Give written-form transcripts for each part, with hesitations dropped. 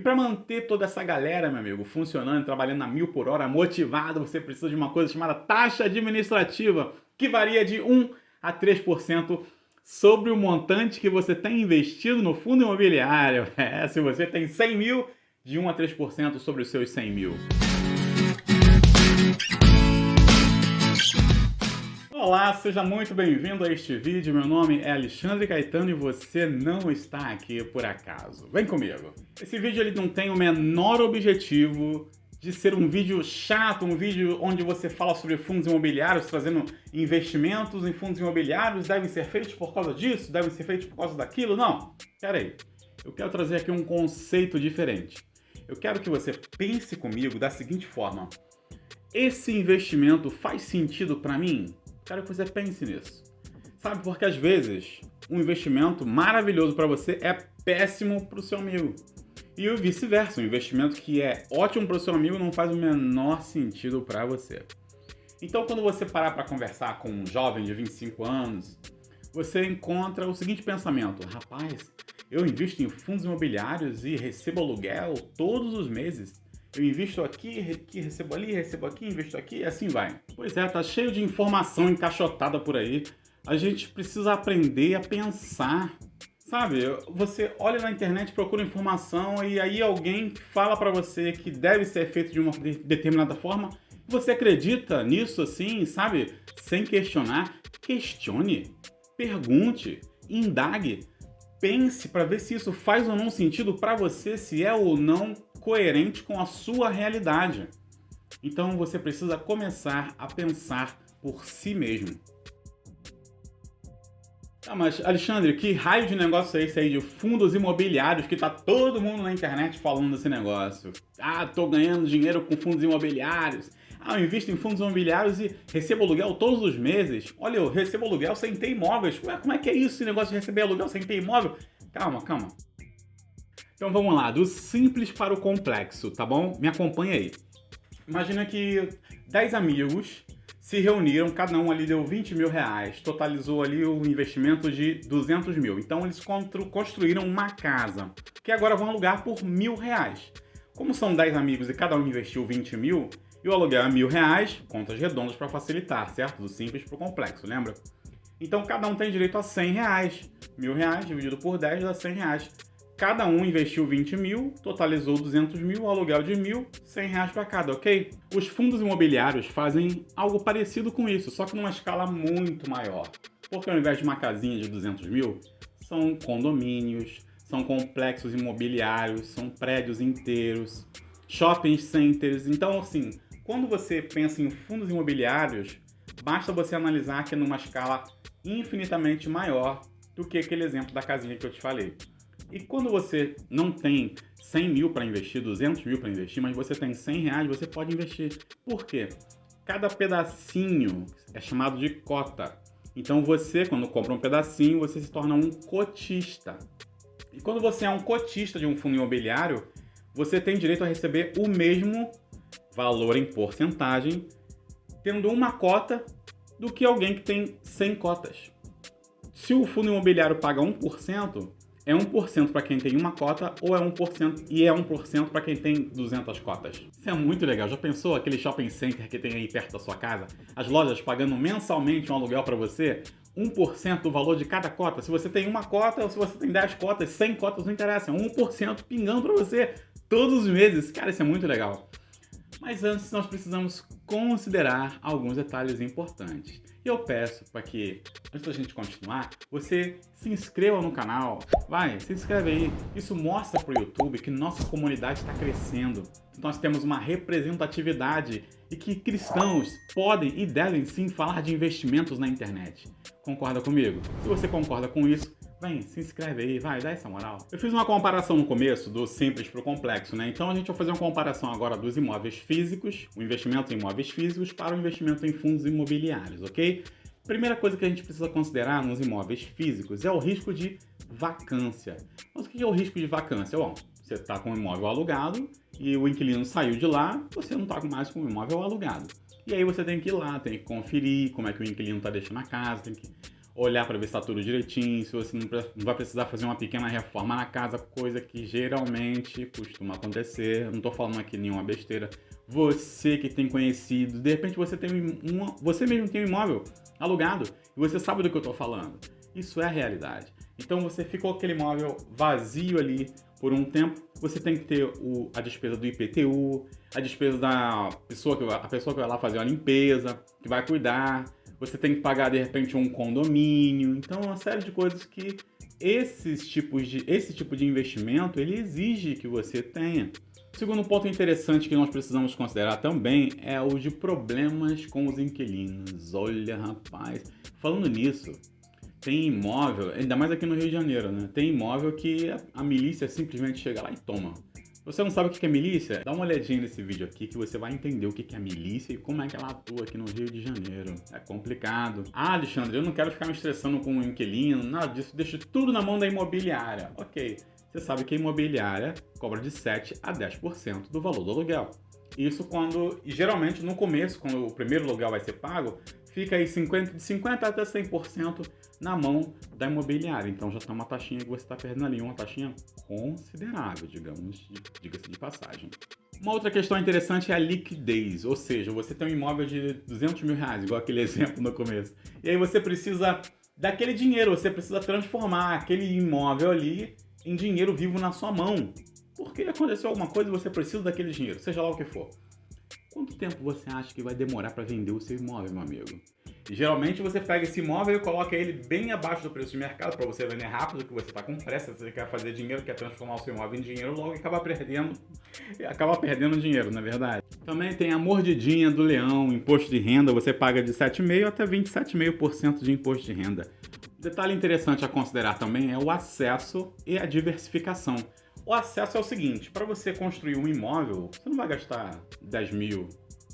para manter toda essa galera, meu amigo, funcionando, trabalhando a 1000 por hora, motivado, você precisa de uma coisa chamada taxa administrativa, que varia de 1 a 3% sobre o montante que você tem investido no fundo imobiliário. Se você tem 100 mil, de 1 a 3% sobre os seus 100 mil. Olá, seja muito bem-vindo a este vídeo. Meu nome é Alexandre Caetano e você não está aqui por acaso. Vem comigo. Esse vídeo ele não tem o menor objetivo de ser um vídeo chato, um vídeo onde você fala sobre fundos imobiliários, trazendo investimentos em fundos imobiliários, devem ser feitos por causa disso, devem ser feitos por causa daquilo. Não, espera aí. Eu quero trazer aqui um conceito diferente. Eu quero que você pense comigo da seguinte forma. Esse investimento faz sentido para mim? Quero que você pense nisso. Sabe, porque às vezes um investimento maravilhoso para você é péssimo para o seu amigo. E o vice-versa, um investimento que é ótimo para o seu amigo não faz o menor sentido para você. Então, quando você parar para conversar com um jovem de 25 anos, você encontra o seguinte pensamento: rapaz, eu invisto em fundos imobiliários e recebo aluguel todos os meses. Eu invisto aqui, recebo ali, recebo aqui, investo aqui e assim vai. Pois é, tá cheio de informação encaixotada por aí. A gente precisa aprender a pensar. Sabe, você olha na internet, procura informação e aí alguém fala pra você que deve ser feito de uma determinada forma. Você acredita nisso assim, sabe? Sem questionar. Questione, pergunte, indague. Pense para ver se isso faz ou não sentido para você, se é ou não coerente com a sua realidade. Então você precisa começar a pensar por si mesmo. Ah, mas Alexandre, que raio de negócio é esse aí de fundos imobiliários que tá todo mundo na internet falando desse negócio? Ah, tô ganhando dinheiro com fundos imobiliários. Ah, eu invisto em fundos imobiliários e recebo aluguel todos os meses. Olha, eu recebo aluguel sem ter imóveis. Ué, como é que é isso, esse negócio de receber aluguel sem ter imóvel? Calma, calma. Então vamos lá, do simples para o complexo, tá bom? Me acompanha aí. Imagina que 10 amigos se reuniram, cada um ali deu 20 mil reais, totalizou ali o investimento de 200 mil. Então eles construíram uma casa, que agora vão alugar por 1.000 reais. Como são 10 amigos e cada um investiu 20 mil, e o aluguel é 1.000 reais, contas redondas para facilitar, certo? Do simples para o complexo, lembra? Então cada um tem direito a 100 reais. 1.000 reais dividido por 10 dá 100 reais. Cada um investiu 20 mil, totalizou 200 mil, o aluguel de 1.000, 100 reais para cada, ok? Os fundos imobiliários fazem algo parecido com isso, só que numa escala muito maior. Porque ao invés de uma casinha de 200 mil, são condomínios, são complexos imobiliários, são prédios inteiros, shopping centers. Então, assim, quando você pensa em fundos imobiliários, basta você analisar que é numa escala infinitamente maior do que aquele exemplo da casinha que eu te falei. E quando você não tem 100 mil para investir, 200 mil para investir, mas você tem 100 reais, você pode investir. Por quê? Cada pedacinho é chamado de cota. Então você, quando compra um pedacinho, você se torna um cotista. E quando você é um cotista de um fundo imobiliário, você tem direito a receber o mesmo valor em porcentagem, tendo uma cota do que alguém que tem 100 cotas. Se o fundo imobiliário paga 1%, é 1% para quem tem uma cota ou é 1% e é 1% para quem tem 200 cotas. Isso é muito legal. Já pensou aquele shopping center que tem aí perto da sua casa? As lojas pagando mensalmente um aluguel para você? 1% do valor de cada cota. Se você tem uma cota ou se você tem 10 cotas, 100 cotas, não interessa. É 1% pingando para você todos os meses. Cara, isso é muito legal. Mas antes nós precisamos considerar alguns detalhes importantes. E eu peço para que, antes da gente continuar, você se inscreva no canal. Vai, se inscreve aí. Isso mostra para o YouTube que nossa comunidade está crescendo. Nós temos uma representatividade e que cristãos podem e devem sim falar de investimentos na internet. Concorda comigo? Se você concorda com isso, vem, se inscreve aí, vai, dá essa moral. Eu fiz uma comparação no começo do simples para o complexo, né? Então a gente vai fazer uma comparação agora dos imóveis físicos, o investimento em imóveis físicos para o investimento em fundos imobiliários, ok? Primeira coisa que a gente precisa considerar nos imóveis físicos é o risco de vacância. Mas o que é o risco de vacância? Bom, você está com um imóvel alugado e o inquilino saiu de lá, você não está mais com o imóvel alugado. E aí você tem que ir lá, tem que conferir como é que o inquilino está deixando a casa, tem que olhar para ver se está tudo direitinho, se você não vai precisar fazer uma pequena reforma na casa, coisa que geralmente costuma acontecer. Não estou falando aqui nenhuma besteira. Você que tem conhecido, de repente você você mesmo tem um imóvel alugado e você sabe do que eu estou falando. Isso é a realidade. Então você ficou com aquele imóvel vazio ali por um tempo, você tem que ter a despesa do IPTU, a despesa da pessoa que vai lá fazer uma limpeza, que vai cuidar. Você tem que pagar, de repente, um condomínio. Então, uma série de coisas que esse tipo de investimento, ele exige que você tenha. O segundo ponto interessante que nós precisamos considerar também é o de problemas com os inquilinos. Olha, rapaz, falando nisso, tem imóvel, ainda mais aqui no Rio de Janeiro, né? Tem imóvel que a milícia simplesmente chega lá e toma. Você não sabe o que é milícia? Dá uma olhadinha nesse vídeo aqui que você vai entender o que é milícia e como é que ela atua aqui no Rio de Janeiro. É complicado. Ah, Alexandre, eu não quero ficar me estressando com o inquilino, nada disso, deixa tudo na mão da imobiliária. Ok, você sabe que a imobiliária cobra de 7 a 10% do valor do aluguel. Isso geralmente no começo, quando o primeiro aluguel vai ser pago, fica aí de 50 até 100% na mão da imobiliária. Então já está uma taxinha que você está perdendo ali, uma taxinha considerável, digamos, diga-se de passagem. Uma outra questão interessante é a liquidez, ou seja, você tem um imóvel de 200 mil reais, igual aquele exemplo no começo, e aí você precisa daquele dinheiro, você precisa transformar aquele imóvel ali em dinheiro vivo na sua mão. Porque aconteceu alguma coisa e você precisa daquele dinheiro, seja lá o que for. Quanto tempo você acha que vai demorar para vender o seu imóvel, meu amigo? E geralmente você pega esse imóvel e coloca ele bem abaixo do preço de mercado para você vender rápido, que você está com pressa, você quer fazer dinheiro, quer transformar o seu imóvel em dinheiro, logo acaba perdendo dinheiro, na verdade. Também tem a mordidinha do leão, imposto de renda, você paga de 7,5% até 27,5% de imposto de renda. Detalhe interessante a considerar também é o acesso e a diversificação. O acesso é o seguinte, para você construir um imóvel, você não vai gastar 10 mil,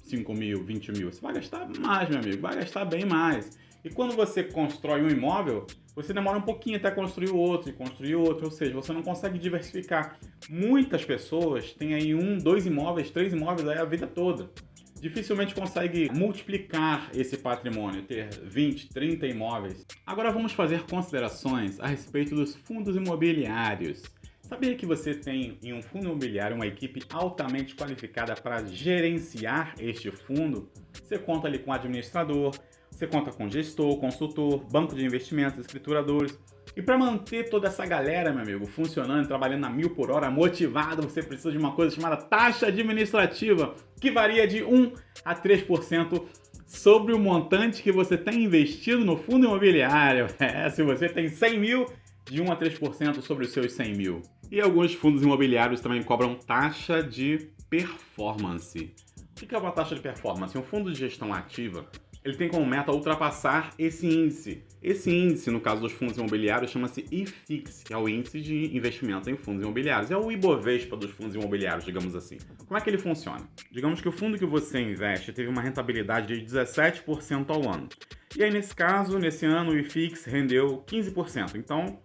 5 mil, 20 mil, você vai gastar mais, meu amigo, vai gastar bem mais. E quando você constrói um imóvel, você demora um pouquinho até construir o outro e construir outro, ou seja, você não consegue diversificar. Muitas pessoas têm aí 1, 2 imóveis, 3 imóveis aí a vida toda. Dificilmente consegue multiplicar esse patrimônio, ter 20, 30 imóveis. Agora vamos fazer considerações a respeito dos fundos imobiliários. Sabia que você tem em um fundo imobiliário uma equipe altamente qualificada para gerenciar este fundo? Você conta ali com administrador, você conta com gestor, consultor, banco de investimentos, escrituradores. E para manter toda essa galera, meu amigo, funcionando, trabalhando a 1000 por hora, motivado, você precisa de uma coisa chamada taxa administrativa, que varia de 1 a 3% sobre o montante que você tem investido no fundo imobiliário. Se você tem 100 mil, de 1 a 3% sobre os seus 100 mil. E alguns fundos imobiliários também cobram taxa de performance. O que é uma taxa de performance? Um fundo de gestão ativa, ele tem como meta ultrapassar esse índice. Esse índice, no caso dos fundos imobiliários, chama-se IFIX, que é o índice de investimento em fundos imobiliários. É o Ibovespa dos fundos imobiliários, digamos assim. Como é que ele funciona? Digamos que o fundo que você investe teve uma rentabilidade de 17% ao ano. E aí, nesse caso, nesse ano, o IFIX rendeu 15%. Então,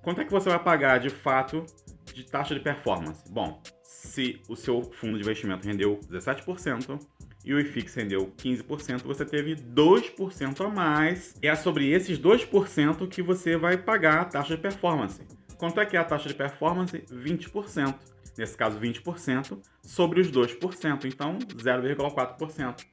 quanto é que você vai pagar, de fato, de taxa de performance? Bom, se o seu fundo de investimento rendeu 17% e o IFIX rendeu 15%, você teve 2% a mais. E é sobre esses 2% que você vai pagar a taxa de performance. Quanto é que é a taxa de performance? 20%. Nesse caso, 20% sobre os 2%, então 0,4%.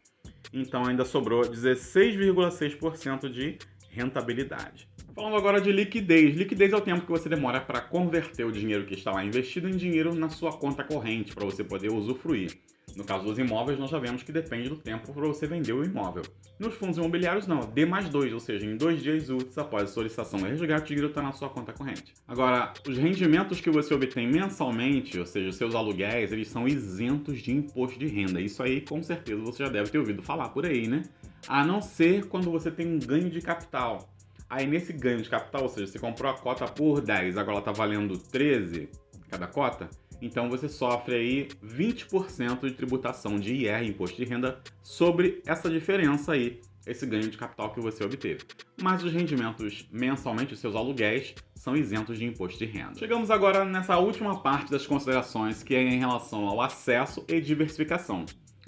Então ainda sobrou 16,6% de rentabilidade. Falando agora de liquidez. Liquidez é o tempo que você demora para converter o dinheiro que está lá investido em dinheiro na sua conta corrente, para você poder usufruir. No caso dos imóveis, nós já vemos que depende do tempo para você vender o imóvel. Nos fundos imobiliários, não. D+2, ou seja, em 2 dias úteis após a solicitação e resgate, o dinheiro está na sua conta corrente. Agora, os rendimentos que você obtém mensalmente, ou seja, os seus aluguéis, eles são isentos de imposto de renda. Isso aí, com certeza, você já deve ter ouvido falar por aí, né? A não ser quando você tem um ganho de capital. Aí, nesse ganho de capital, ou seja, você comprou a cota por 10, agora ela está valendo 13 cada cota, então você sofre aí 20% de tributação de IR, imposto de renda, sobre essa diferença aí, esse ganho de capital que você obteve. Mas os rendimentos mensalmente, os seus aluguéis, são isentos de imposto de renda. Chegamos agora nessa última parte das considerações, que é em relação ao acesso e diversificação.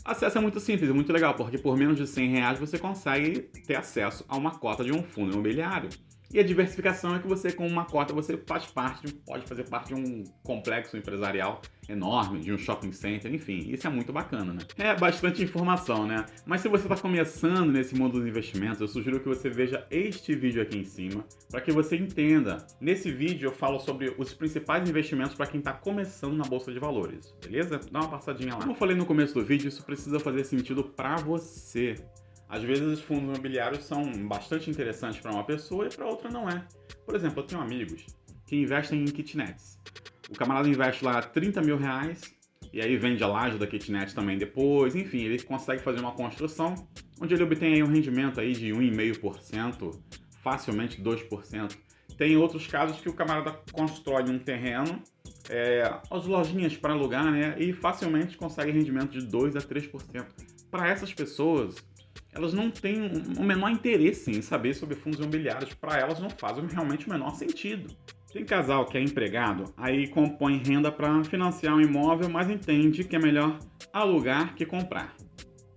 O acesso é muito simples, é muito legal, porque por menos de R$100 você consegue ter acesso a uma cota de um fundo imobiliário. E a diversificação é que você, com uma cota, você pode fazer parte de um complexo empresarial enorme, de um shopping center, enfim, isso é muito bacana, né? É bastante informação, né? Mas se você está começando nesse mundo dos investimentos, eu sugiro que você veja este vídeo aqui em cima, para que você entenda. Nesse vídeo eu falo sobre os principais investimentos para quem está começando na Bolsa de Valores, beleza? Dá uma passadinha lá. Como eu falei no começo do vídeo, isso precisa fazer sentido para você. Às vezes os fundos imobiliários são bastante interessantes para uma pessoa e para outra não é. Por exemplo, eu tenho amigos que investem em kitnets. O camarada investe lá R$30 mil e aí vende a laje da kitnet também depois. Enfim, ele consegue fazer uma construção onde ele obtém aí um rendimento aí de 1,5%, facilmente 2%. Tem outros casos que o camarada constrói um terreno, as lojinhas para alugar, né, e facilmente consegue rendimento de 2 a 3%. Para essas pessoas, elas não têm o menor interesse em saber sobre fundos imobiliários. Para elas não faz realmente o menor sentido. Tem casal que é empregado, aí compõe renda para financiar um imóvel, mas entende que é melhor alugar que comprar.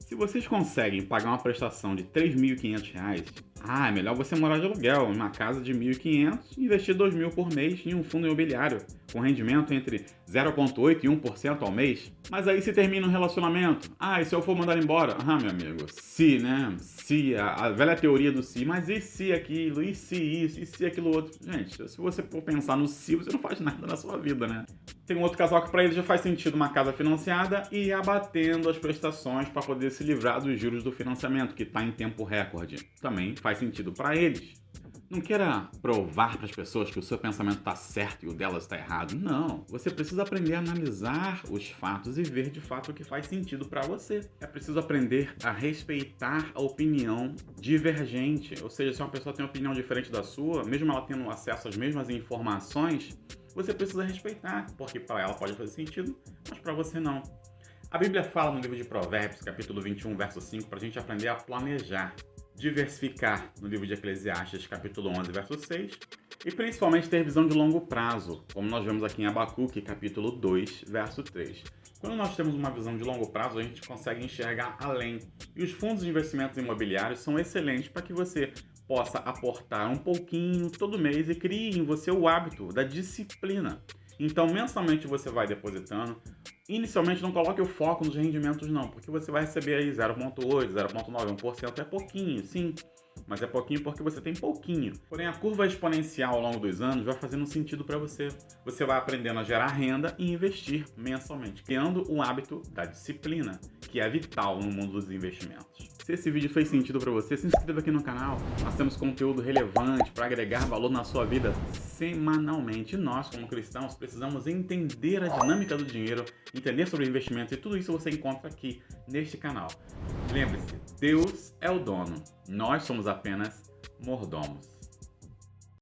Se vocês conseguem pagar uma prestação de R$3.500, é melhor você morar de aluguel em uma casa de R$1.500 e investir R$2.000 por mês em um fundo imobiliário, com rendimento entre 0,8% e 1% ao mês. Mas aí se termina um relacionamento, e se eu for mandar embora? Meu amigo, se, né? Se, a velha teoria do se, mas e se aquilo, e se isso, e se aquilo outro? Gente, se você for pensar no se, você não faz nada na sua vida, né? Tem um outro casal que para ele já faz sentido uma casa financiada e ir abatendo as prestações para poder se livrar dos juros do financiamento, que está em tempo recorde. Também faz sentido para eles. Não queira provar para as pessoas que o seu pensamento está certo e o delas está errado. Não. Você precisa aprender a analisar os fatos e ver de fato o que faz sentido para você. É preciso aprender a respeitar a opinião divergente. Ou seja, se uma pessoa tem uma opinião diferente da sua, mesmo ela tendo acesso às mesmas informações, você precisa respeitar, porque para ela pode fazer sentido, mas para você não. A Bíblia fala no livro de Provérbios, capítulo 21, verso 5, para a gente aprender a planejar. Diversificar no livro de Eclesiastes, capítulo 11, verso 6, e principalmente ter visão de longo prazo, como nós vemos aqui em Abacuque, capítulo 2, verso 3. Quando nós temos uma visão de longo prazo, a gente consegue enxergar além. E os fundos de investimentos imobiliários são excelentes para que você possa aportar um pouquinho todo mês e crie em você o hábito da disciplina. Então, mensalmente você vai depositando. Inicialmente não coloque o foco nos rendimentos não, porque você vai receber aí 0,8, 0,9, 1%, é pouquinho, sim, mas é pouquinho porque você tem pouquinho. Porém, a curva exponencial ao longo dos anos vai fazendo sentido para você. Você vai aprendendo a gerar renda e investir mensalmente, criando o hábito da disciplina, que é vital no mundo dos investimentos. Se esse vídeo fez sentido para você, se inscreva aqui no canal. Nós temos conteúdo relevante para agregar valor na sua vida semanalmente. Nós, como cristãos, precisamos entender a dinâmica do dinheiro, entender sobre investimentos, e tudo isso você encontra aqui neste canal. Lembre-se, Deus é o dono, nós somos apenas mordomos.